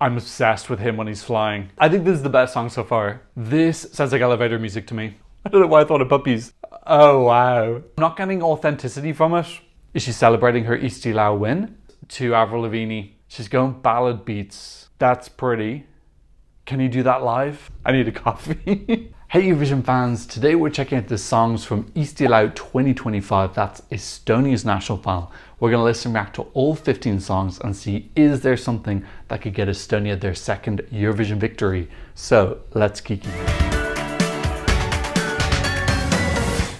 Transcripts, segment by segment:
I'm obsessed with him when he's flying. I think this is the best song so far. This sounds like elevator music to me. I don't know why I thought of puppies. Oh wow. I'm not getting authenticity from it. Is she celebrating her Eesti Laul win? To Avril Lavigne. She's going ballad beats. That's pretty. Can you do that live? I need a coffee. Hey Eurovision fans, today we're checking out the songs from Eesti Laul 2025, that's Estonia's national final. We're going to listen and react to all 15 songs and see is there something that could get Estonia their second Eurovision victory. So let's kiki.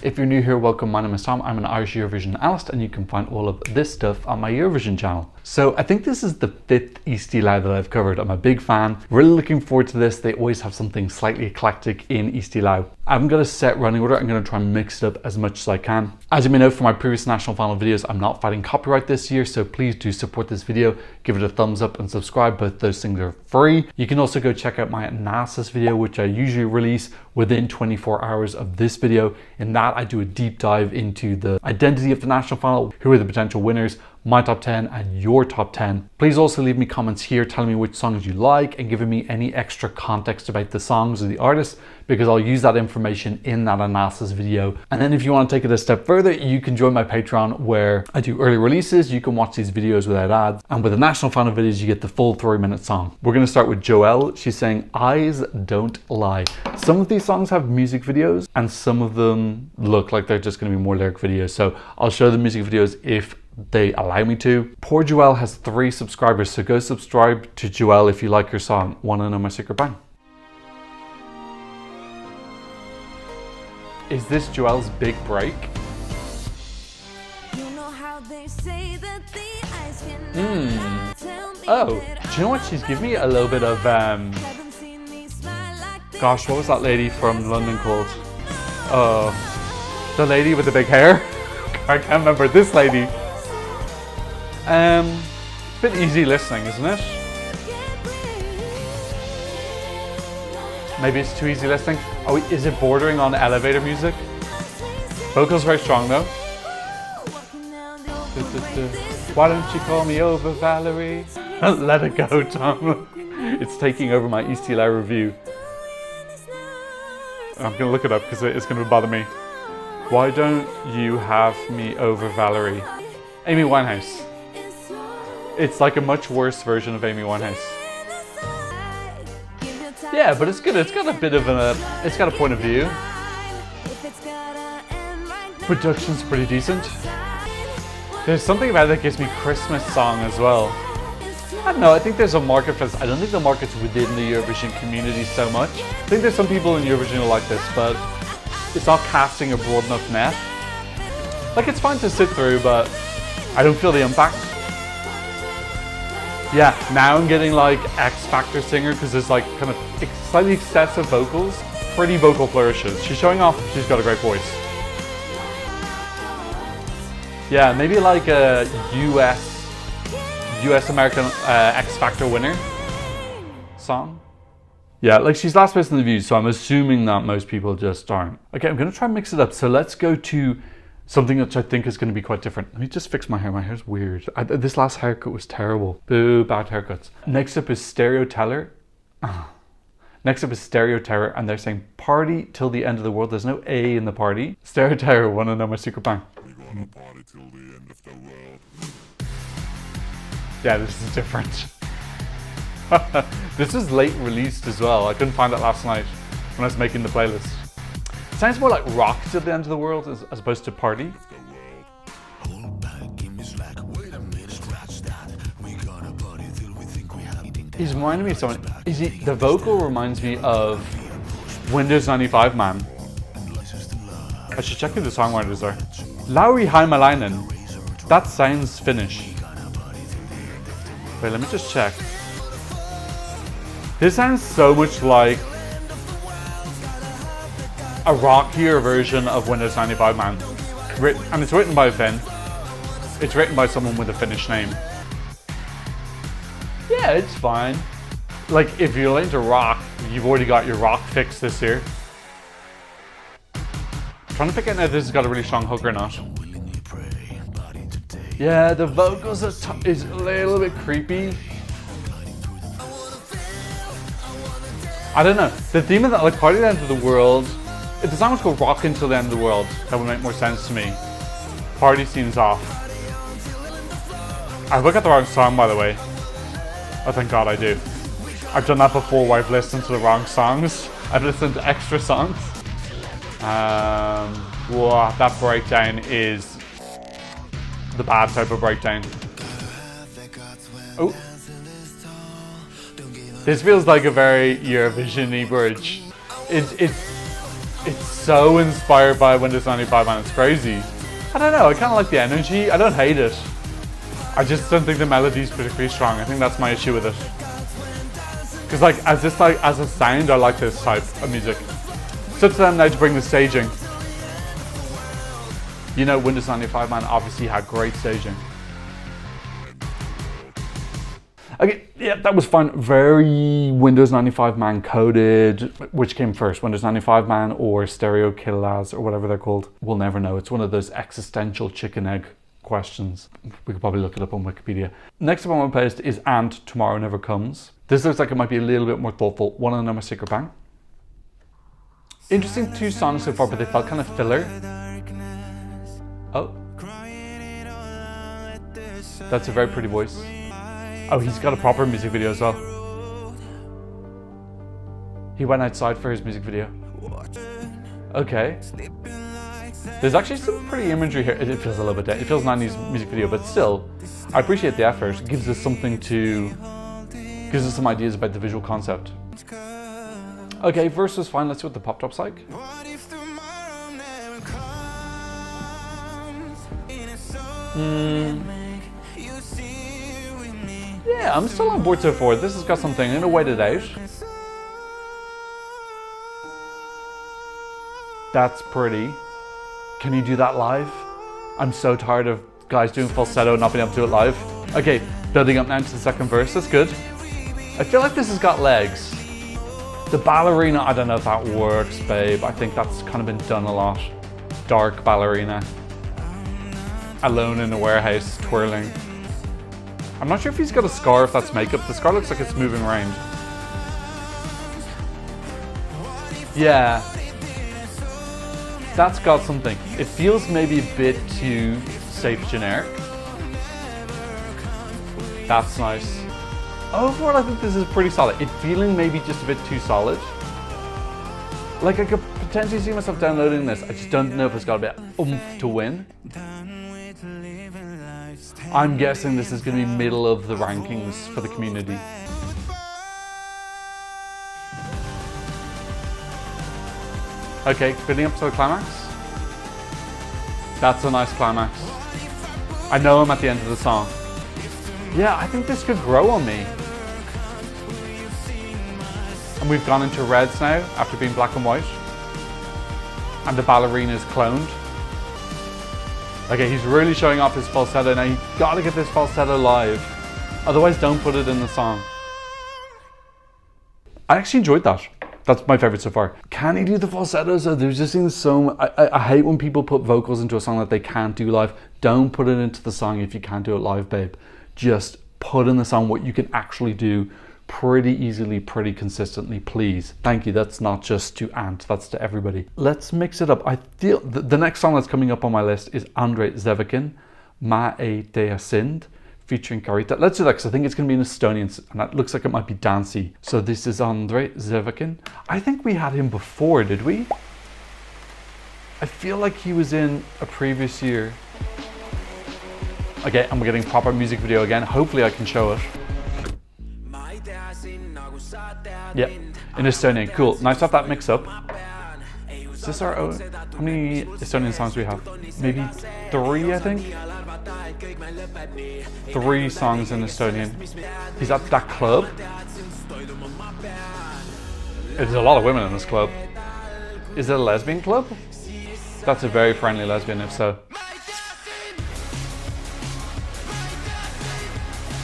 If you're new here, welcome. My name is Tom. I'm an Irish Eurovision analyst and you can find all of this stuff on my Eurovision channel. So I think this is the 5th Eesti Laul that I've covered. I'm a big fan. Really looking forward to this. They always have something slightly eclectic in Eesti Laul. I haven't got a set running order. I'm going to try and mix it up as much as I can. As you may know from my previous national final videos, I'm not fighting copyright this year, so please do support this video. Give it a thumbs up and subscribe. Both those things are free. You can also go check out my analysis video, which I usually release within 24 hours of this video. In that, I do a deep dive into the identity of the national final, who are the potential winners, my top 10 and your top 10. Please also leave me comments here telling me which songs you like and giving me any extra context about the songs or the artists, because I'll use that information in that analysis video. And then if you want to take it a step further, you can join my Patreon where I do early releases. You can watch these videos without ads. And with the national final videos, you get the full 3-minute song. We're going to start with Joelle. She's saying, "Eyes don't lie." Some of these songs have music videos and some of them look like they're just going to be more lyric videos. So I'll show the music videos if they allow me to. Poor Joelle has 3 subscribers, so go subscribe to Joelle if you like her song. Wanna know my secret bang? Is this Joelle's big break? Oh, do you know what she's giving me? A little bit of gosh, what was that lady from London called? The lady with the big hair? I can't remember this lady. Bit easy listening, isn't it? Maybe it's too easy listening. Oh, is it bordering on elevator music? Vocals very strong though. Why don't you call me over, Valerie? Let it go, Tom. It's taking over my Eesti Laul review. I'm gonna look it up because it's gonna bother me. Why don't you have me over, Valerie? Amy Winehouse. It's like a much worse version of Amy Winehouse. Yeah, but it's good. It's got a bit of it's got a point of view. Production's pretty decent. There's something about it that gives me Christmas song as well. I don't know, I think there's a market for this. I don't think the market's within the Eurovision community so much. I think there's some people in Eurovision who like this, but it's not casting a broad enough net. Like, it's fine to sit through, but I don't feel the impact. Yeah, now I'm getting like X Factor singer because there's like kind of slightly excessive vocals, pretty vocal flourishes. She's showing off she's got a great voice. Yeah, maybe like a US American X Factor winner song. Yeah, like she's last place in the views, so I'm assuming that most people just aren't. Okay, I'm gonna try and mix it up. So let's go to something which I think is going to be quite different. Let me just fix my hair. My hair's weird. This last haircut was terrible. Boo, bad haircuts. Next up is Stereo Teller. Next up is Stereo Terror, and they're saying party till the end of the world. There's no A in the party. Stereo Terror, wanna know my secret bang? We're gonna party till the end of the world. Yeah, this is different. This is late released as well. I couldn't find it last night when I was making the playlist. Sounds more like rock till the end of the world as opposed to party. He's reminding me of someone. The vocal reminds me of Windows 95 Man. I should check who the songwriters are. Lauri Heimalainen. That sounds Finnish. Wait, let me just check. This sounds so much like a rockier version of Windows 95 Man. And it's written by Finn. It's written by someone with a Finnish name. Yeah, it's fine. Like, if you're into rock, you've already got your rock fix this year. I'm trying to pick out now if this has got a really strong hook or not. Yeah, the vocals is a little bit creepy. I don't know. The theme of that, like Party to the End of the World, if the song was called Rock Until the End of the World, that would make more sense to me. Party seems off. I hope I got the wrong song, by the way. Oh, thank God I do. I've done that before where I've listened to the wrong songs. I've listened to extra songs. Wow, that breakdown is the bad type of breakdown. Oh. This feels like a very Eurovision-y bridge. It's so inspired by Windows 95 and it's crazy. I don't know, I kind of like the energy. I don't hate it. I just don't think the melody's particularly strong. I think that's my issue with it. Because like as a sound, I like this type of music. It's up to them now to bring the staging. You know, Windows 95 man obviously had great staging. Okay, yeah, that was fun. Very Windows 95 man coded. Which came first, Windows 95 man or Stereo Killaz or whatever they're called? We'll never know. It's one of those existential chicken egg questions. We could probably look it up on Wikipedia. Next up on my playlist is And Tomorrow Never Comes. This looks like it might be a little bit more thoughtful. Wanna Know My Secret Bang? Interesting 2 songs so far, but they felt kind of filler. Oh. That's a very pretty voice. Oh, he's got a proper music video as well. He went outside for his music video. Okay. There's actually some pretty imagery here. It feels a little bit dead. It feels 90s music video, but still, I appreciate the effort. It gives us something to, gives us some ideas about the visual concept. Okay, verse was fine. Let's see what the pop top's like. Yeah, I'm still on board so far. This has got something. I'm gonna wait it out. That's pretty. Can you do that live? I'm so tired of guys doing falsetto and not being able to do it live. Okay, building up now to the second verse. That's good. I feel like this has got legs. The ballerina, I don't know if that works, babe. I think that's kind of been done a lot. Dark ballerina. Alone in a warehouse, twirling. I'm not sure if he's got a scar, if that's makeup. The scar looks like it's moving around. Yeah. That's got something. It feels maybe a bit too safe generic. That's nice. Overall, I think this is pretty solid. It's feeling maybe just a bit too solid. Like I could potentially see myself downloading this. I just don't know if it's got a bit of oomph to win. I'm guessing this is going to be middle of the rankings for the community. Okay, building up to the climax. That's a nice climax. I know I'm at the end of the song. Yeah, I think this could grow on me. And we've gone into reds now after being black and white. And the ballerina is cloned. Okay, he's really showing off his falsetto now. You gotta get this falsetto live. Otherwise, don't put it in the song. I actually enjoyed that. That's my favorite so far. Can he do the falsettos? There's just seems so. I hate when people put vocals into a song that they can't do live. Don't put it into the song if you can't do it live, babe. Just put in the song what you can actually do pretty easily, pretty consistently, please. Thank you. That's not just to Ant, that's to everybody. Let's mix it up. I feel the next song that's coming up on my list is Andrei Zevakin, Ma E Dea Sind, featuring Karita. Let's do that because I think it's going to be in Estonian and that looks like it might be dancey. So this is Andrei Zevakin. I think we had him before, did we? I feel like he was in a previous year. Okay, and we're getting proper music video again. Hopefully I can show it. Yeah, in Estonian. Cool. Nice to have that mix up. Is this our own? How many Estonian songs do we have? Maybe 3, I think? 3 songs in Estonian. He's at that club. There's a lot of women in this club. Is it a lesbian club? That's a very friendly lesbian, if so.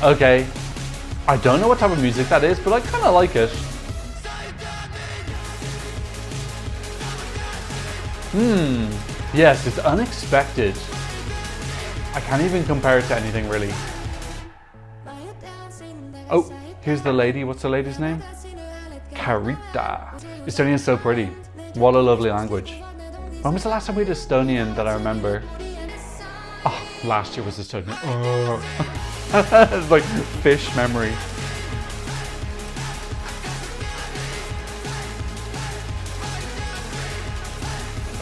Okay. I don't know what type of music that is, but I kind of like it. Yes, it's unexpected. I can't even compare it to anything really. Oh, here's the lady. What's the lady's name? Karita. Estonian is so pretty. What a lovely language. When was the last time we did Estonian that I remember? Oh, last year was Estonian. Oh. It's like fish memory.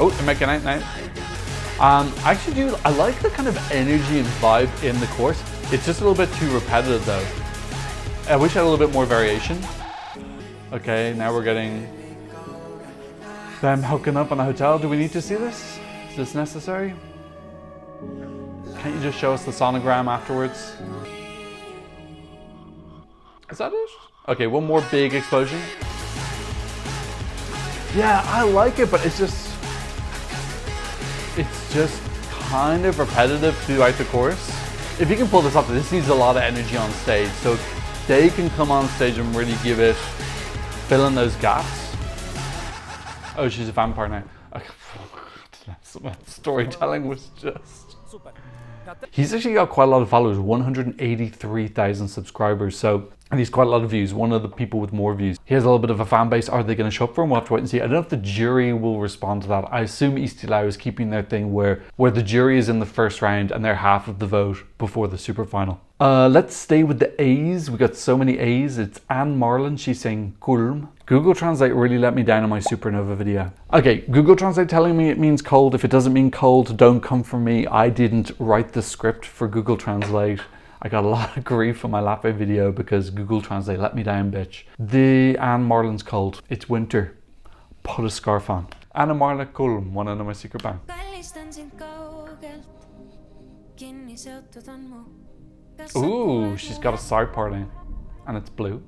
Oh, they're making out now. I like the kind of energy and vibe in the chorus. It's just a little bit too repetitive though. I wish I had a little bit more variation. Okay, now we're getting them hooking up in a hotel. Do we need to see this? Is this necessary? Can't you just show us the sonogram afterwards? Is that it? Okay, one more big explosion. Yeah, I like it, but it's just kind of repetitive throughout the chorus. If you can pull this off, this needs a lot of energy on stage. So they can come on stage and really give it, fill in those gaps. Oh, she's a vampire now. Okay. Storytelling was just... He's actually got quite a lot of followers, 183,000 subscribers. So, and he's quite a lot of views, one of the people with more views. He has a little bit of a fan base. Are they going to show up for him? We'll have to wait and see. I don't know if the jury will respond to that. I assume Eesti Laul is keeping their thing where the jury is in the first round and they're half of the vote before the super final. Let's stay with the A's. We got so many A's. It's An-Marlen. She's saying Külm. Google Translate really let me down on my supernova video. Okay, Google Translate telling me it means cold. If it doesn't mean cold, don't come for me. I didn't write the script for Google Translate. I got a lot of grief on my Lappe video because Google Translate let me down, bitch. The An-Marlen's cold. It's winter. Put a scarf on. An-Marlen Külm, wanna know my secret band? Ooh, she's got a side party. And it's blue.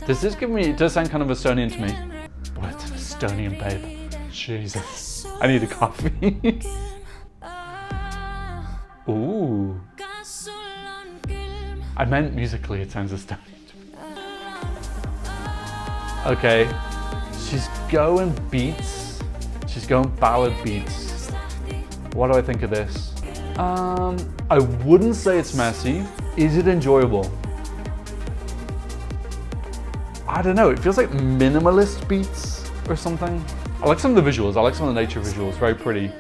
This is giving me, it does sound kind of Estonian to me. But it's an Estonian babe. Jesus. I need a coffee. Ooh. I meant musically it sounds Estonian to me. Okay. She's going beats. She's going ballad beats. What do I think of this? I wouldn't say it's messy. Is it enjoyable? I don't know. It feels like minimalist beats or something. I like some of the visuals. I like some of the nature visuals. Very pretty.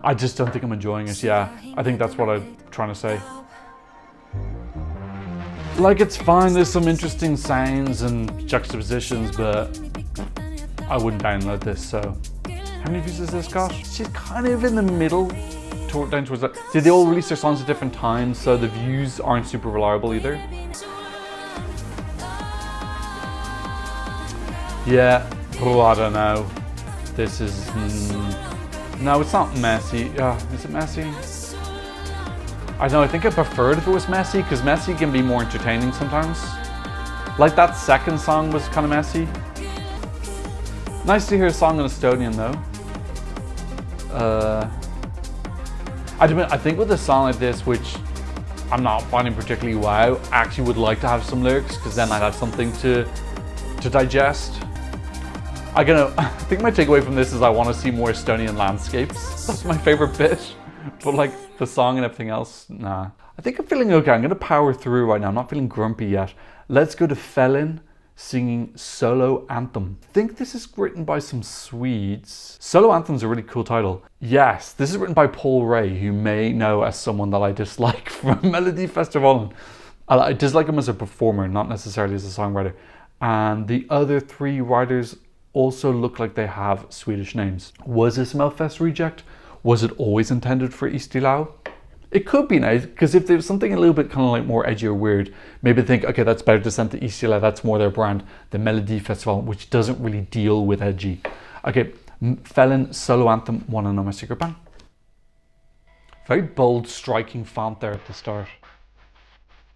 I just don't think I'm enjoying it. Yeah, I think that's what I'm trying to say. Like, it's fine. There's some interesting sounds and juxtapositions, but I wouldn't download this, so. How many views has this got? She's kind of in the middle, down towards that. See, they all release their songs at different times, so the views aren't super reliable either. Yeah, oh, I don't know. This is... no, it's not messy. Is it messy? I know, I think I preferred if it was messy, because messy can be more entertaining sometimes. Like that second song was kind of messy. Nice to hear a song in Estonian though. I think with a song like this, which I'm not finding particularly wow, I actually would like to have some lyrics, because then I'd have something to digest. I think my takeaway from this is I want to see more Estonian landscapes. That's my favorite bit. But like the song and everything else, nah. I think I'm feeling okay. I'm going to power through right now. I'm not feeling grumpy yet. Let's go to Felin singing Solo Anthem. I think this is written by some Swedes. Solo Anthem's a really cool title. Yes, this is written by Paul Ray, who may know as someone that I dislike from Melodifestivalen. I dislike him as a performer, not necessarily as a songwriter. And the other three writers also look like they have Swedish names. Was this a Melfest reject? Was it always intended for Eesti Laul? It could be nice, because if there's something a little bit kind of like more edgy or weird, maybe think, okay, that's better to send to Eesti Laul, that's more their brand, than Melodifestivalen, which doesn't really deal with edgy. Okay, Felin, Solo Anthem, wanna know my secret band? Very bold, striking font there at the start.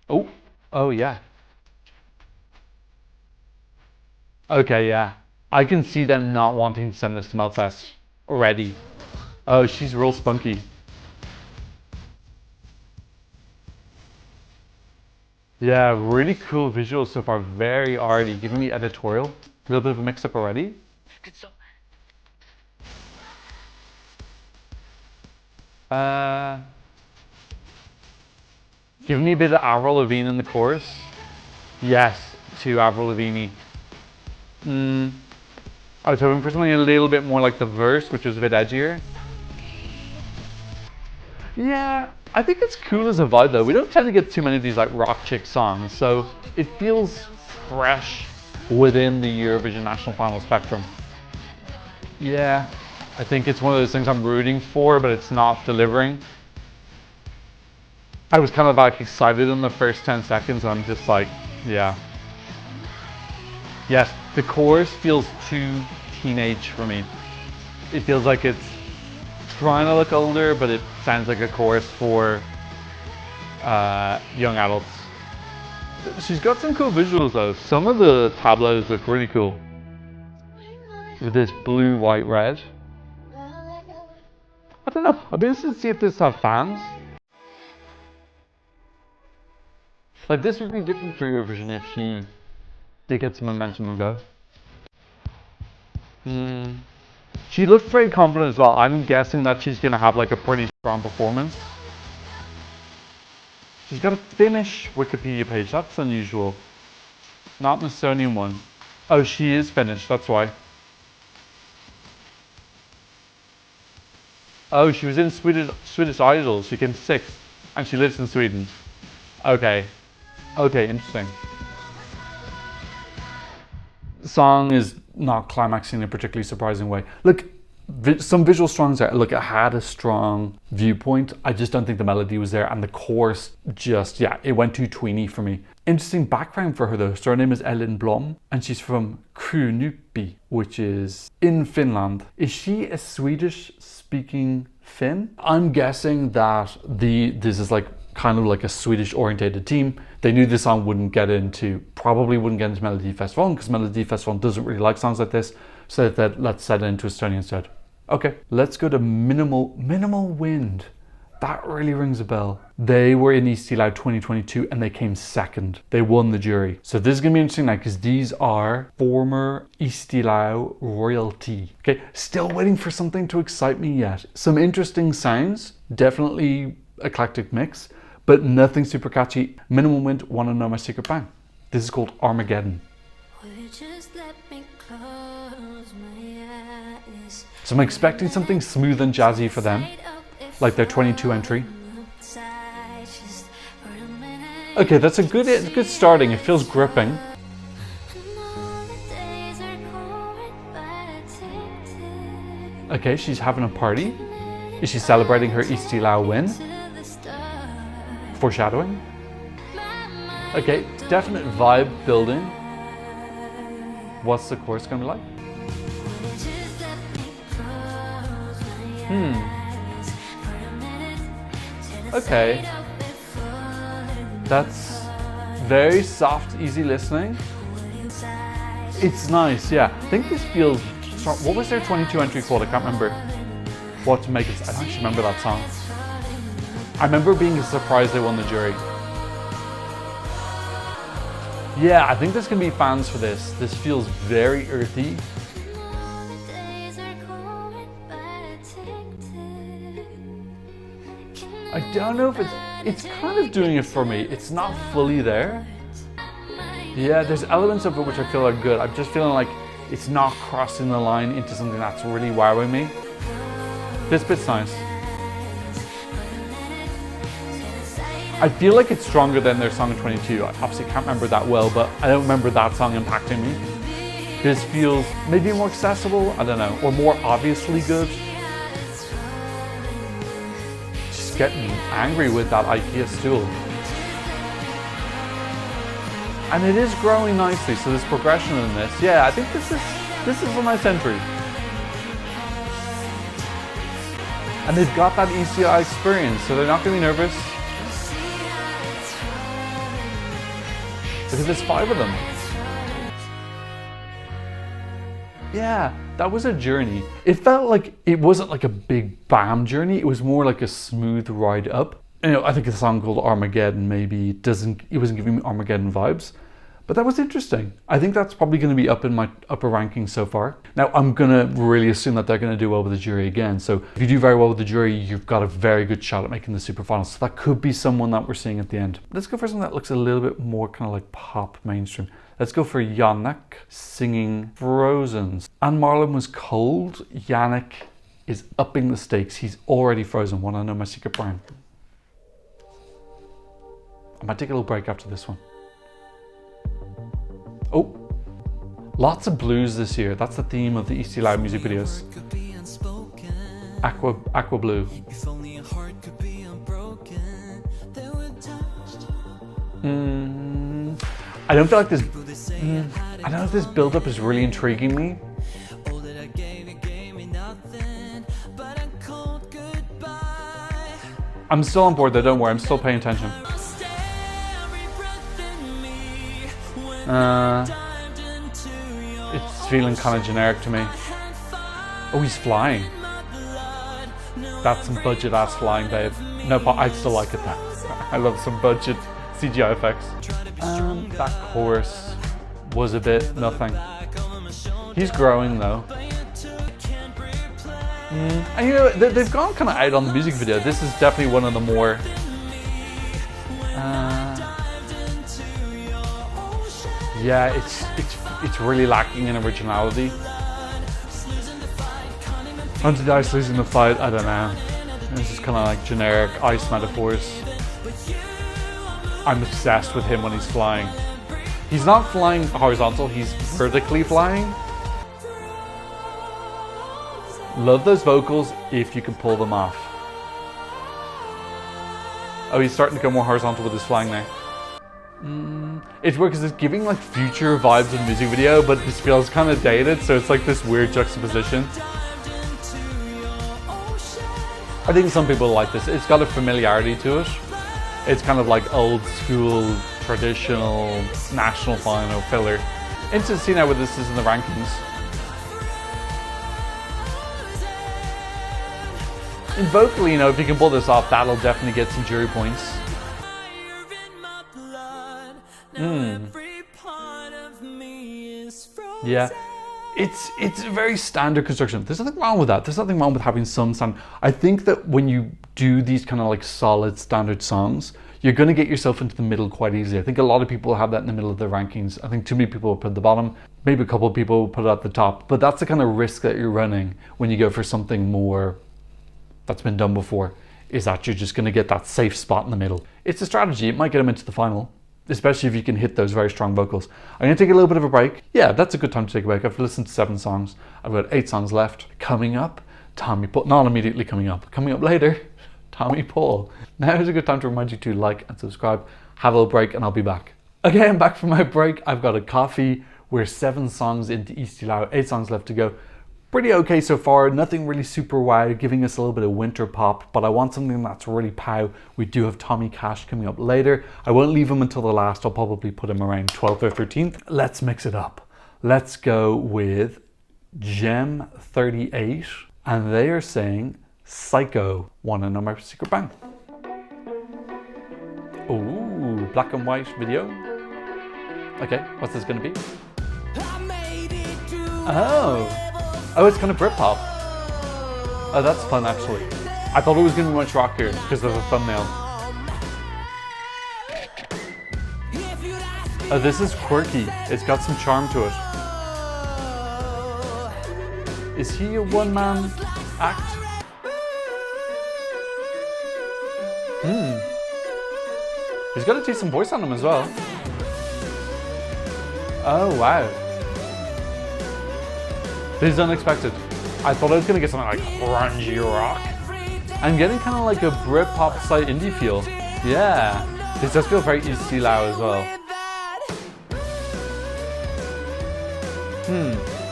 Oh yeah. Okay, yeah. I can see them not wanting to send this to Melfest already. Oh, she's real spunky. Yeah, really cool visuals so far. Very arty, giving me editorial. A little bit of a mix-up already. Give me a bit of Avril Lavigne in the chorus. Yes, to Avril Lavigne. I was hoping for something a little bit more like the verse, which was a bit edgier. Yeah, I think it's cool as a vibe though. We don't tend to get too many of these like rock chick songs, so it feels fresh within the Eurovision National Final spectrum. Yeah, I think it's one of those things I'm rooting for, but it's not delivering. I was kind of like excited in the first 10 seconds, and I'm just like, yeah. Yes, the chorus feels too teenage for me. It feels like it's trying to look older, but it sounds like a chorus for young adults. She's got some cool visuals though. Some of the tableaus look really cool. With this blue, white, red. I don't know, I'd be interested to see if this have fans. Like this would be different for Eurovision if she did get some momentum and go. She looked very confident as well. I'm guessing that she's gonna have like a pretty strong performance. She's got a Finnish Wikipedia page, that's unusual. Not an Estonian one. Oh, she is Finnish, that's why. Oh, she was in Swedish Idol, she came 6th, and she lives in Sweden. Okay, interesting. The song is not climaxing in a particularly surprising way. Look, some visual strongs there. Look, it had a strong viewpoint. I just don't think the melody was there, and the chorus just, yeah, it went too tweeny for me. Interesting background for her though. So her name is Ellen Blom, and she's from Krunuppi, which is in Finland. Is she a Swedish-speaking Finn? I'm guessing that this is like kind of like a Swedish orientated team. They knew this song probably wouldn't get into Melody Festival, because Melody Festival doesn't really like songs like this, so that let's set it into Estonia instead. Okay, let's go to Minimal Wind. That really rings a bell. They were in Eesti Laul 2022 and they came 2nd. They won the jury. So this is gonna be interesting now, because these are former Eesti Laul royalty. Okay, still waiting for something to excite me yet. Some interesting sounds, definitely eclectic mix, but nothing super catchy. Minimal Wind, Wanna Know My Secret Bang. This is called Armageddon. So I'm expecting something smooth and jazzy for them, like their 22 entry. Okay, that's a good starting. It feels gripping. Okay, she's having a party. Is she celebrating her Eesti Laul win? Foreshadowing. Okay, definite vibe building. What's the chorus gonna be like? Okay. That's very soft, easy listening. It's nice, yeah. I think this feels strong. What was their 22 entry called? I can't remember. What to make it. I don't actually remember that song. I remember being surprised they won the jury. Yeah, I think there's gonna be fans for this. This feels very earthy. I don't know if it's kind of doing it for me. It's not fully there. Yeah, there's elements of it which I feel are good. I'm just feeling like it's not crossing the line into something that's really wowing me. This bit's nice. I feel like it's stronger than their song 22. I obviously can't remember that well, but I don't remember that song impacting me. This feels maybe more accessible, I don't know, or more obviously good. She's getting angry with that IKEA stool. And it is growing nicely, so there's progression in this. Yeah, I think this is a nice entry. And they've got that ECI experience, so they're not going to be nervous. Because there's 5 of them. Yeah, that was a journey. It felt like it wasn't like a big bam journey. It was more like a smooth ride up. You know, I think a song called Armageddon maybe wasn't giving me Armageddon vibes. But that was interesting. I think that's probably going to be up in my upper rankings so far. Now, I'm going to really assume that they're going to do well with the jury again. So if you do very well with the jury, you've got a very good shot at making the super finals. So that could be someone that we're seeing at the end. Let's go for something that looks a little bit more kind of like pop mainstream. Let's go for Janek singing Frozen. An-Marlen was cold. Janek is upping the stakes. He's already frozen. Wanna know my secret brand? I might take a little break after this one. Oh, lots of blues this year. That's the theme of the Eesti Laul music videos. Aqua blue. I don't feel like this. I don't know if this build-up is really intriguing me. I'm still on board though. Don't worry. I'm still paying attention. It's feeling kind of generic to me. Oh, he's flying. That's some budget ass flying, babe. No, but I still like it though. I love some budget CGI effects. That chorus was a bit nothing. He's growing though. And you know, they've gone kind of out on the music video. This is definitely one of the more yeah, it's really lacking in originality. Hunted Ice losing the fight, I don't know. It's just kind of like generic ice metaphors. I'm obsessed with him when he's flying. He's not flying horizontal, he's vertically flying. Love those vocals if you can pull them off. Oh, he's starting to go more horizontal with his flying now. It's weird because it's giving like future vibes in the music video, but this feels kind of dated, so it's like this weird juxtaposition. I think some people like this. It's got a familiarity to it. It's kind of like old school, traditional, national final filler. Interesting to see now where this is in the rankings. And vocally, you know, if you can pull this off, that'll definitely get some jury points. Yeah, it's a very standard construction. There's nothing wrong with that. There's nothing wrong with having some sound. I think that when you do these kind of like solid standard songs, you're going to get yourself into the middle quite easily. I think a lot of people have that in the middle of their rankings. I think too many people will put it at the bottom. Maybe a couple of people will put it at the top. But that's the kind of risk that you're running when you go for something more that's been done before, is that you're just going to get that safe spot in the middle. It's a strategy. It might get them into the final, especially if you can hit those very strong vocals. I'm going to take a little bit of a break. Yeah, that's a good time to take a break. I've listened to 7 songs. I've got 8 songs left. Coming up, Tommy Paul. Not immediately coming up. Coming up later, Tommy Paul. Now is a good time to remind you to like and subscribe. Have a little break and I'll be back. Okay, I'm back from my break. I've got a coffee. We're 7 songs into Eesti Laul, 8 songs left to go. Pretty okay so far, nothing really super wow, giving us a little bit of winter pop, but I want something that's really pow. We do have Tommy Cash coming up later. I won't leave him until the last, I'll probably put him around 12th or 13th. Let's mix it up. Let's go with Gem 38, and they are saying Psycho. Wanna know my secret band? Ooh, black and white video. Okay, what's this gonna be? Oh, it's kind of Britpop. Oh, that's fun actually. I thought it was going to be much rockier because of the thumbnail. Oh, this is quirky. It's got some charm to it. Is he a one-man act? He's got a decent voice on him as well. Oh, wow. This is unexpected. I thought I was gonna get something like grungy rock. I'm getting kind of like a Britpop slight indie feel. Yeah, this does feel very Eesti Laul as well.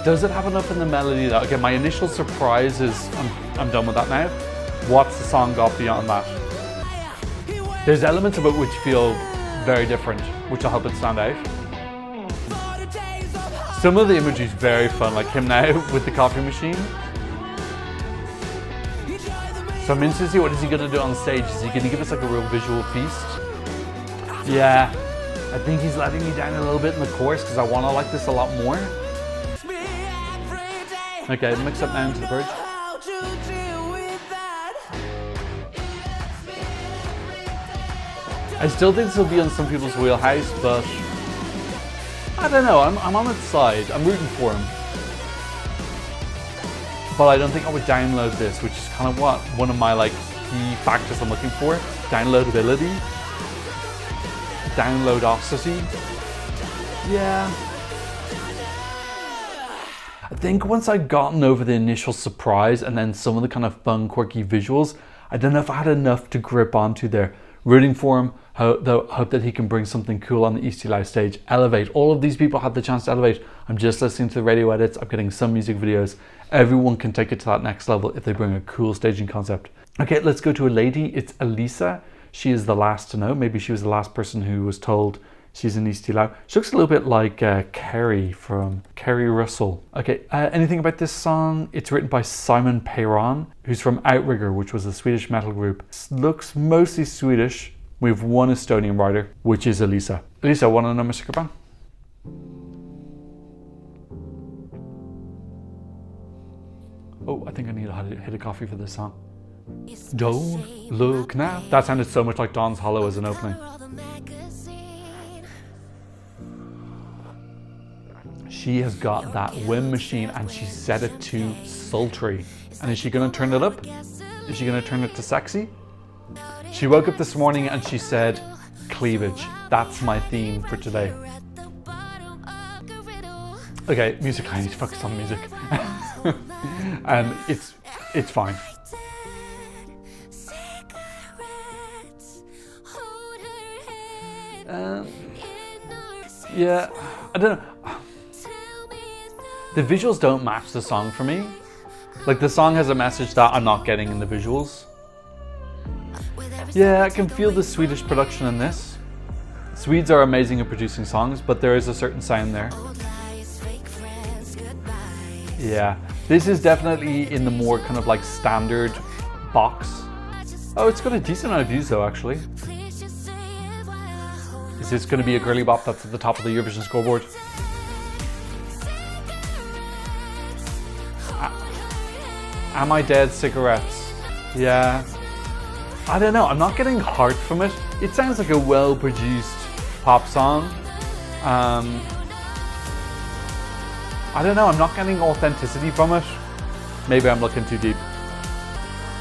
Does it have enough in the melody that, okay, my initial surprise is, I'm done with that now. What's the song got beyond that? There's elements of it which feel very different, which will help it stand out. Some of the imagery is very fun, like him now with the coffee machine. So I'm interested to see what is he going to do on stage. Is he going to give us like a real visual feast? Yeah, I think he's letting me down a little bit in the chorus because I want to like this a lot more. Okay, mix up now into the bridge. I still think this will be on some people's wheelhouse, but I don't know, I'm on its side. I'm rooting for him. But I don't think I would download this, which is kind of what one of my like key factors I'm looking for. Downloadability. Downloadosity. Yeah. I think once I'd gotten over the initial surprise and then some of the kind of fun, quirky visuals, I don't know if I had enough to grip onto there. Rooting for him, hope that he can bring something cool on the Eesti Laul stage. Elevate. All of these people had the chance to elevate. I'm just listening to the radio edits. I'm getting some music videos. Everyone can take it to that next level if they bring a cool staging concept. Okay, let's go to a lady. It's Elysa. She is the last to know. Maybe she was the last person who was told she's in Eesti Laul. She looks a little bit like Carrie from Carrie Russell. Okay, anything about this song? It's written by Simon Peyron, who's from Outrigger, which was a Swedish metal group. Looks mostly Swedish. We have one Estonian writer, which is Elysa. Elysa, want to know my secret band? Oh, I think I need to hit a coffee for this song. Don't look now. That sounded so much like Dawn's Hollow as an opening. She has got that wind machine and she set it to sultry. And is she gonna turn it up? Is she gonna turn it to sexy? She woke up this morning and she said, cleavage. That's my theme for today. Okay, music, I need to focus on music. And it's fine. Yeah, I don't know. The visuals don't match the song for me. Like the song has a message that I'm not getting in the visuals. Yeah, I can feel the Swedish production in this. Swedes are amazing at producing songs, but there is a certain sound there. Yeah, this is definitely in the more kind of like standard box. Oh, it's got a decent amount of views though, actually. Is this going to be a girly bop that's at the top of the Eurovision scoreboard? Am I Dead Cigarettes? Yeah. I don't know, I'm not getting heart from it. It sounds like a well-produced pop song. I don't know, I'm not getting authenticity from it. Maybe I'm looking too deep.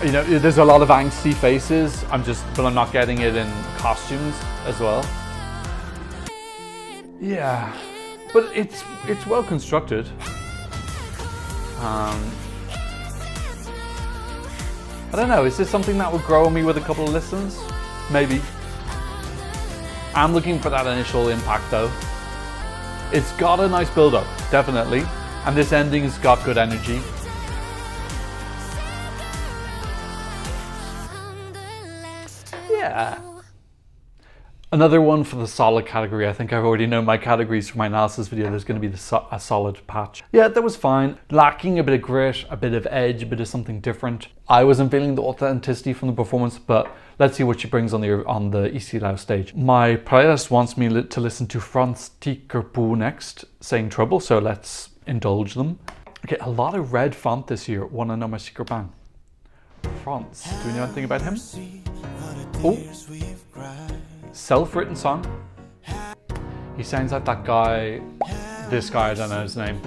You know, there's a lot of angsty faces, but I'm not getting it in costumes as well. Yeah, but it's well constructed. I don't know, is this something that would grow on me with a couple of listens? Maybe. I'm looking for that initial impact though. It's got a nice build up, definitely. And this ending's got good energy. Yeah. Another one for the solid category. I think I've already known my categories for my analysis video. There's going to be a solid patch. Yeah, that was fine. Lacking a bit of grit, a bit of edge, a bit of something different. I wasn't feeling the authenticity from the performance, but let's see what she brings on the Eesti Laul stage. My playlist wants me to listen to Frants Tikerpuu next, saying Trouble, so let's indulge them. Okay, a lot of red font this year. Want to know my secret band? Frants. Do you know anything about him? Oh. Self-written song. He sounds like that guy, this guy, I don't know his name.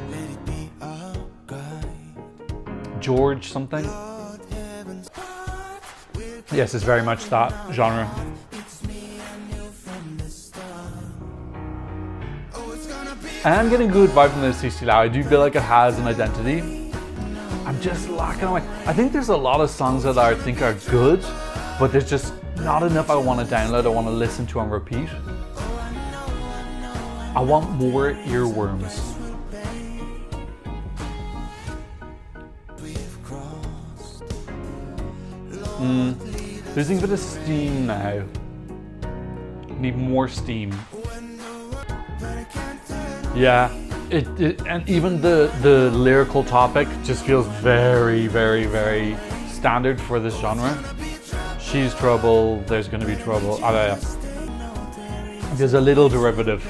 George something. Yes, it's very much that genre. I'm getting a good vibe from this Eesti Laul. I do feel like it has an identity. I'm just lacking away. I think there's a lot of songs that I think are good, but there's just not enough I want to download, I want to listen to on repeat. I want more earworms. Losing a bit of steam now. Need more steam. Yeah, and even the lyrical topic just feels very, very, very standard for this genre. She's trouble, there's going to be trouble. There's a little derivative.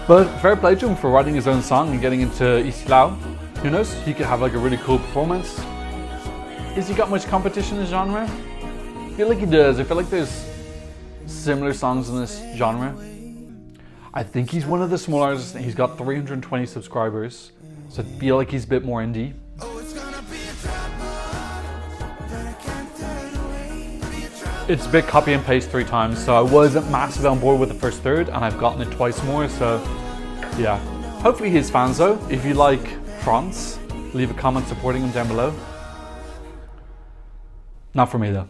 But fair play to him for writing his own song and getting into Eesti Laul. Who knows, he could have like a really cool performance. Has he got much competition in the genre? I feel like he does. I feel like there's similar songs in this genre. I think he's one of the small artists. He's got 320 subscribers. So I feel like he's a bit more indie. It's a bit copy and paste 3 times, so I wasn't massively on board with the first third, and I've gotten it twice more, so yeah. Hopefully his fans though. If you like Frants, leave a comment supporting him down below. Not for me though.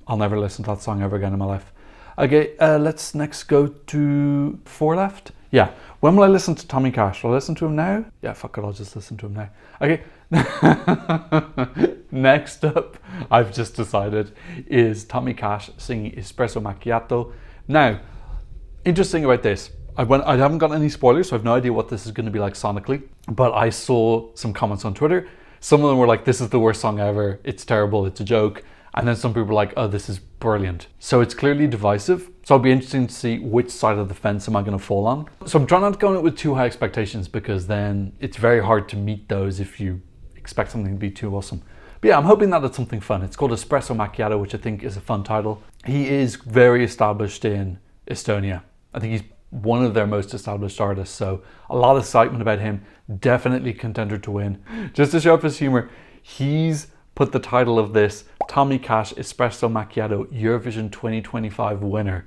I'll never listen to that song ever again in my life. Okay, let's next go to 4 left. Yeah, when will I listen to Tommy Cash? Will I listen to him now? Yeah, fuck it, I'll just listen to him now. Okay. Next up, I've just decided, is Tommy Cash singing Espresso Macchiato. Now, interesting about this, I haven't got any spoilers, so I have no idea what this is going to be like sonically, but I saw some comments on Twitter. Some of them were like, this is the worst song ever, it's terrible, it's a joke. And then some people were like, oh, this is brilliant. So it's clearly divisive. So it'll be interesting to see which side of the fence am I going to fall on. So I'm trying not to go in it with too high expectations, because then it's very hard to meet those if you expect something to be too awesome. But yeah, I'm hoping that it's something fun. It's called Espresso Macchiato, which I think is a fun title. He is very established in Estonia. I think he's one of their most established artists. So a lot of excitement about him. Definitely contender to win. Just to show up his humor, he's put the title of this, Tommy Cash Espresso Macchiato Eurovision 2025 winner.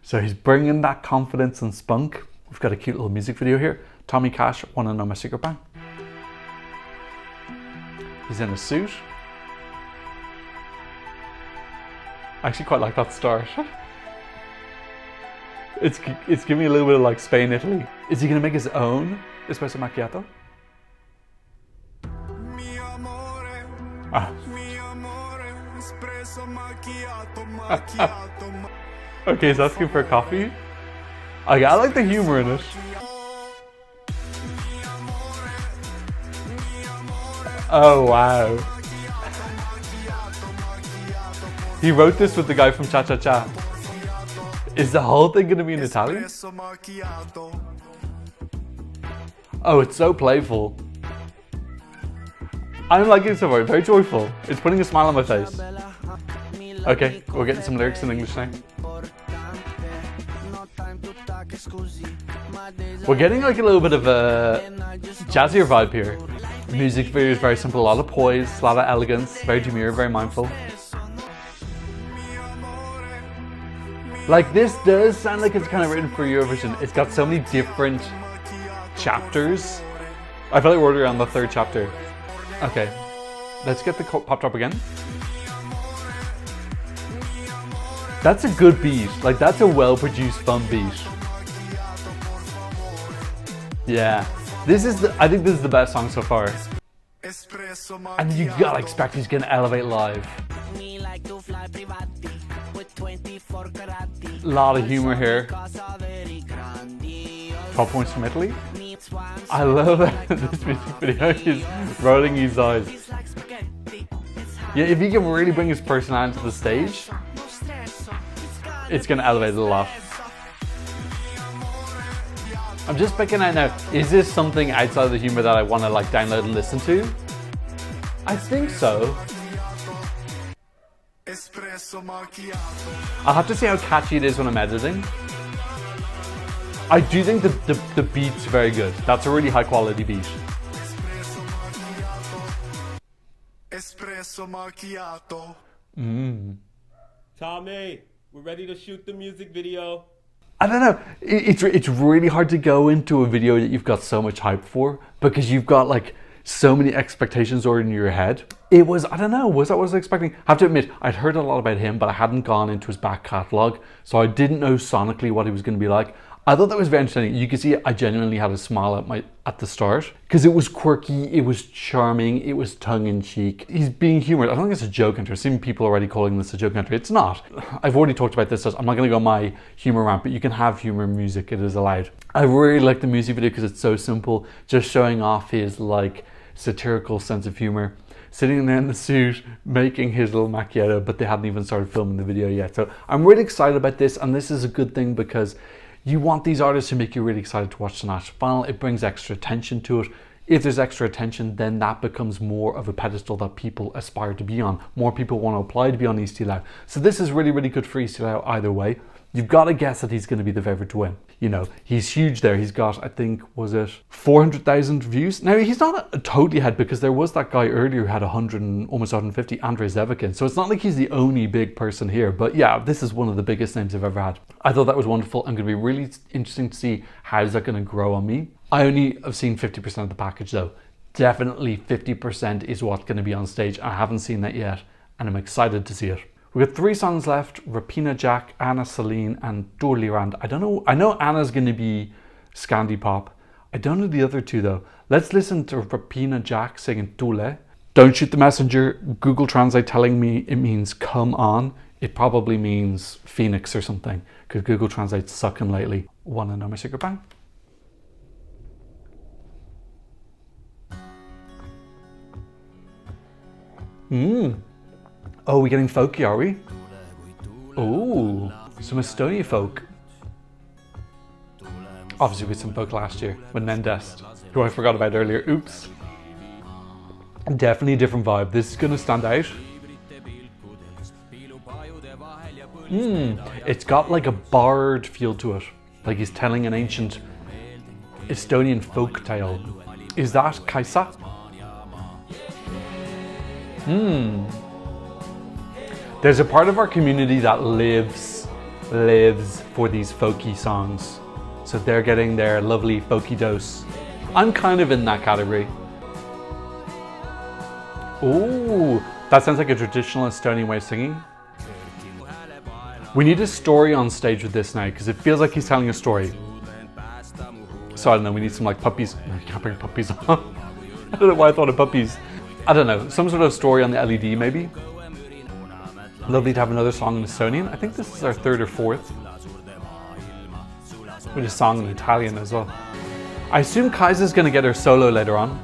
So he's bringing that confidence and spunk. We've got a cute little music video here. Tommy Cash, Wanna Know My Secret Bang. He's in a suit. I actually quite like that start. It's giving me a little bit of like Spain, Italy. Is he gonna make his own Espresso Macchiato? Okay, he's asking for a coffee. Okay, I like the humor in it. Oh wow. He wrote this with the guy from Cha Cha Cha. Is the whole thing gonna be in Italian? Oh, it's so playful. I'm liking it so far, very joyful. It's putting a smile on my face. Okay, we're getting some lyrics in English now. We're getting like a little bit of a jazzier vibe here. The music video is very simple, a lot of poise, a lot of elegance, very demure, very mindful. Like this does sound like it's kind of written for Eurovision. It's got so many different chapters. I feel like we're already on the 3rd chapter. Okay, let's get the pop drop again. That's a good beat. Like that's a well-produced, fun beat. Yeah, I think this is the best song so far. And you gotta expect he's gonna elevate live. A lot of humor here. 12 points from Italy. I love that this music video is rolling his eyes. Yeah, if he can really bring his personality to the stage, it's gonna elevate it a lot. I'm just picking out now, is this something outside of the humor that I want to like download and listen to? I think so. I'll have to see how catchy it is when I'm editing. I do think the beat's very good. That's a really high quality beat. Espresso Macchiato. Tommy, we're ready to shoot the music video. I don't know, it's really hard to go into a video that you've got so much hype for, because you've got like so many expectations already in your head. It was, I don't know, was that what I was expecting? I have to admit, I'd heard a lot about him, but I hadn't gone into his back catalogue, so I didn't know sonically what he was going to be like. I thought that was very entertaining. You can see I genuinely had a smile at the start, because it was quirky, it was charming, it was tongue-in-cheek. He's being humorous. I don't think it's a joke entry. I've seen people already calling this a joke entry. It's not. I've already talked about this, so I'm not going to go on my humor rant, but you can have humor in music. It is allowed. I really like the music video because it's so simple, just showing off his like satirical sense of humor. sitting there in the suit, making his little macchiato, but they hadn't even started filming the video yet. So I'm really excited about this, and this is a good thing because you want these artists to make you really excited to watch the national final. It brings extra attention to it. If there's extra attention, then that becomes more of a pedestal that people aspire to be on. More people want to apply to be on Eesti Laul. So this is really, really good for Eesti Laul either way. You've got to guess that he's going to be the favourite to win. You know, he's huge there. He's got, I think, was it 400,000 views? Now, he's not a totally ahead because there was that guy earlier who had 100 and almost 150, Andrei Zevakin. So it's not like he's the only big person here. But yeah, this is one of the biggest names I've ever had. I thought that was wonderful. I'm going to be really interesting to see how is that going to grow on me. I only have seen 50% of the package though. Definitely 50% is what's going to be on stage. I haven't seen that yet, and I'm excited to see it. We've got 3 songs left: Räpina, Jack, Anna, Sahlene, and Tuuli Rand. I don't know. I know Anna's going to be Scandi Pop. I don't know the other two though. Let's listen to Räpina, Jack singing Tule. Don't shoot the messenger. Google Translate telling me it means come on. It probably means Phoenix or something because Google Translate's sucking lately. Wanna know my secret bang? Oh, we're getting folky, are we? Oh, some Estonia folk. Obviously with some folk last year with Mendest, who I forgot about earlier. Oops. Definitely a different vibe. This is gonna stand out. It's got like a bard feel to it. Like he's telling an ancient Estonian folk tale. Is that Kaisa? There's a part of our community that lives for these folky songs. So they're getting their lovely folky dose. I'm kind of in that category. Oh, that sounds like a traditional Estonian way of singing. We need a story on stage with this now because it feels like he's telling a story. So I don't know, we need some like puppies. No, you can't bring puppies on. I don't know why I thought of puppies. I don't know, some sort of story on the LED maybe. Lovely to have another song in Estonian. I think this is our 3rd or 4th. With a song in Italian as well. I assume Kaisa's going to get her solo later on.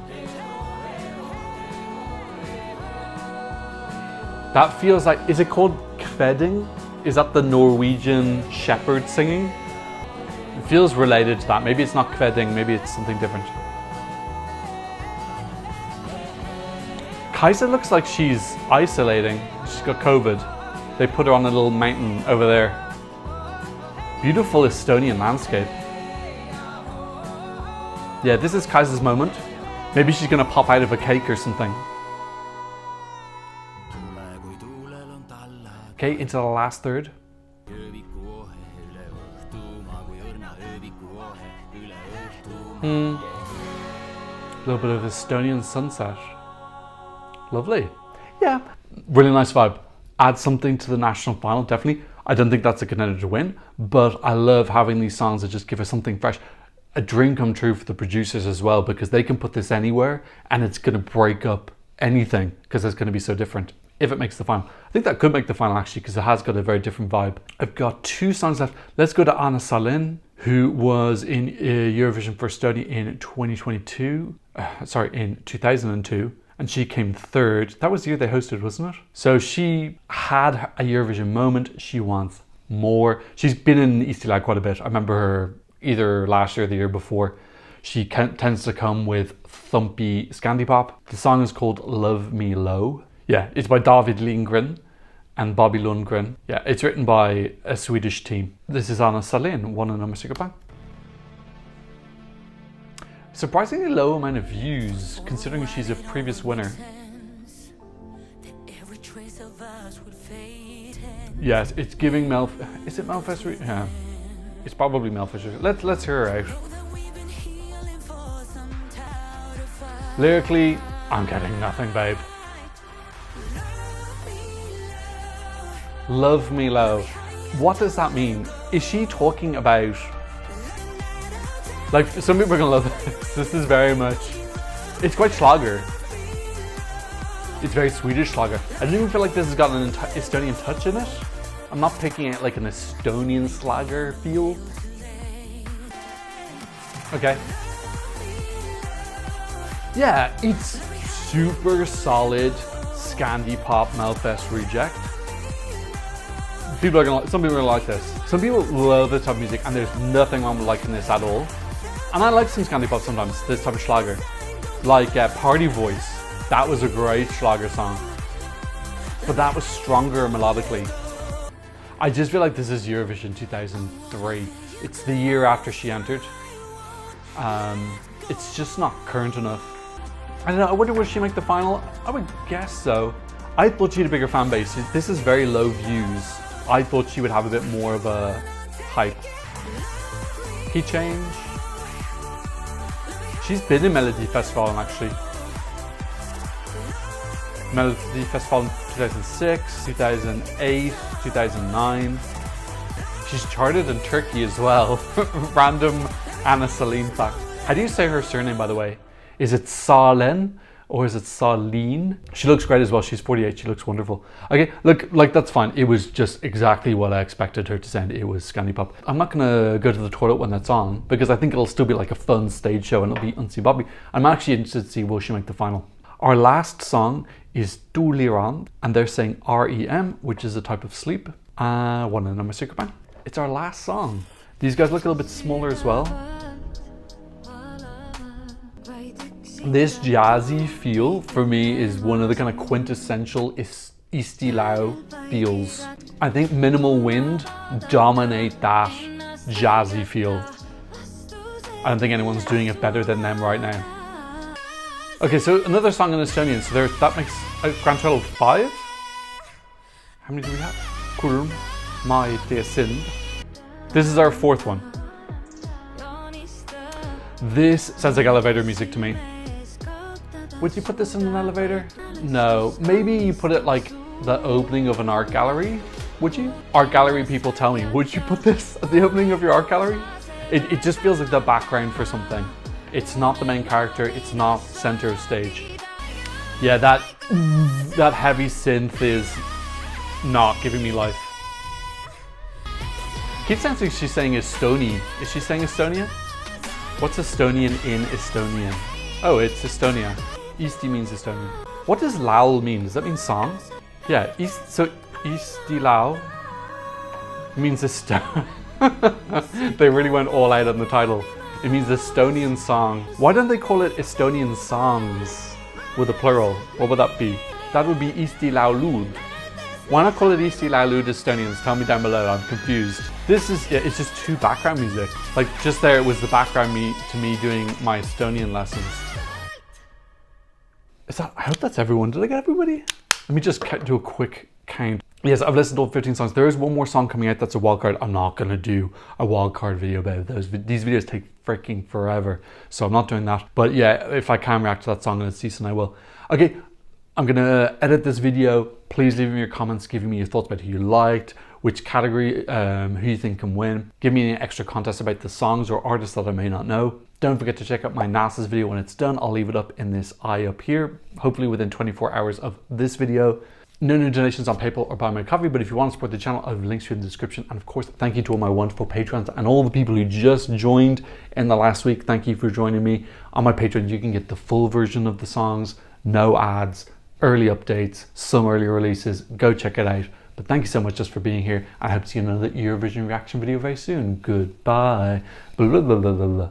That feels like, is it called kvedding? Is that the Norwegian shepherd singing? It feels related to that. Maybe it's not kvedding, maybe it's something different. Kaisa looks like she's isolating. She's got COVID. They put her on a little mountain over there. Beautiful Estonian landscape. Yeah, this is Kaisa's moment. Maybe she's gonna pop out of a cake or something. Okay, into the last third. A little bit of Estonian sunset. Lovely. Yeah, really nice vibe. Add something to the national final, definitely. I don't think that's a contender to win, but I love having these songs that just give us something fresh. A dream come true for the producers as well, because they can put this anywhere and it's going to break up anything because it's going to be so different if it makes the final. I think that could make the final actually because it has got a very different vibe. I've got 2 songs left. Let's go to An-Marlen, who was in Eurovision for Estonia in 2002. And she came 3rd. That was the year they hosted, wasn't it? So she had a Eurovision moment. She wants more. She's been in Eesti Laul quite a bit. I remember her either last year or the year before. She tends to come with thumpy Scandi Pop. The song is called Love Me Low. Yeah, it's by David Lindgren and Bobby Lundgren. Yeah, it's written by a Swedish team. This is An-Marlen, one and number Tikerpuu. Surprisingly low amount of views, considering she's a previous winner. Yes, it's giving Mel. Is it Mel Fisher? Yeah, it's probably Mel Fisher. Let's hear her out. Lyrically, I'm getting nothing, babe. Love me low. What does that mean? Is she talking about? Like, some people are gonna love this. This is very much, it's quite Schlager. It's very Swedish Schlager. I don't even feel like this has got an Estonian touch in it. I'm not picking it like an Estonian Schlager feel. Okay. Yeah, it's super solid Scandi Pop Melfest reject. Some people are gonna like this. Some people love this type of music, and there's nothing wrong with liking this at all. And I like some Scandi Pop sometimes, this type of Schlager. Like Party Voice, that was a great Schlager song. But that was stronger melodically. I just feel like this is Eurovision 2003. It's the year after she entered. It's just not current enough. I don't know, I wonder will she make the final? I would guess so. I thought she had a bigger fan base. This is very low views. I thought she would have a bit more of a hype. Key change. She's been in Melody Festival actually. Melody Festival in 2006, 2008, 2009. She's charted in Turkey as well. Random Anna Sahlene fact. How do you say her surname, by the way? Is it Sahlene or is it Sahlene? She looks great as well. She's 48. She looks wonderful. Okay, look, like that's fine. It was just exactly what I expected her to sound. It was Scandi Pop. I'm not gonna go to the toilet when that's on because I think it'll still be like a fun stage show and it'll be Unsy Bobby. I'm actually interested to see will she make the final. Our last song is Tuuli Rand, and they're saying REM, which is a type of sleep. One in my secret band. It's our last song. These guys look a little bit smaller as well. This jazzy feel for me is one of the kind of quintessential Eesti Laul feels. I think Minimal Wind dominate that jazzy feel. I don't think anyone's doing it better than them right now. Okay, so another song in Estonian, so that makes a grand total of 5. How many do we have? Külm, Ma ei tee sind. This is our 4th one. This sounds like elevator music to me. Would you put this in an elevator? No. Maybe you put it like the opening of an art gallery? Would you? Art gallery people tell me, would you put this at the opening of your art gallery? It just feels like the background for something. It's not the main character, it's not center of stage. Yeah, that heavy synth is not giving me life. Keep sounding like she's saying Estonia. Is she saying Estonia? What's Estonian in Estonian? Oh, it's Estonia. Eesti means Estonia. What does Laul mean? Does that mean song? Yeah, so Eesti Laul means Estonia. They really went all out on the title. It means Estonian song. Why don't they call it Estonian songs with a plural? What would that be? That would be Eesti Laulud. Why not call it Eesti Laulud Estonians? Tell me down below, I'm confused. This is, it's just 2 background music. Like just there it was the background to me doing my Estonian lessons. I hope that's everyone. Did I get everybody? Let me just do a quick count. Yes, I've listened to all 15 songs. There is one more song coming out that's a wildcard. I'm not gonna do a wildcard video about those. These videos take freaking forever, so I'm not doing that. But yeah, if I can react to that song and it's decent, I will. Okay, I'm gonna edit this video. Please leave me your comments, giving me your thoughts about who you liked, which category, who you think can win. Give me any extra contests about the songs or artists that I may not know. Don't forget to check out my NASA's video when it's done. I'll leave it up in this eye up here, hopefully within 24 hours of this video. No new donations on PayPal or buy my coffee, but if you want to support the channel, I have links here in the description. And of course, thank you to all my wonderful patrons and all the people who just joined in the last week. Thank you for joining me. On my Patreon, you can get the full version of the songs, no ads, early updates, some early releases. Go check it out. But thank you so much just for being here. I hope to see you in another Eurovision reaction video very soon. Goodbye. Blah, blah, blah, blah, blah.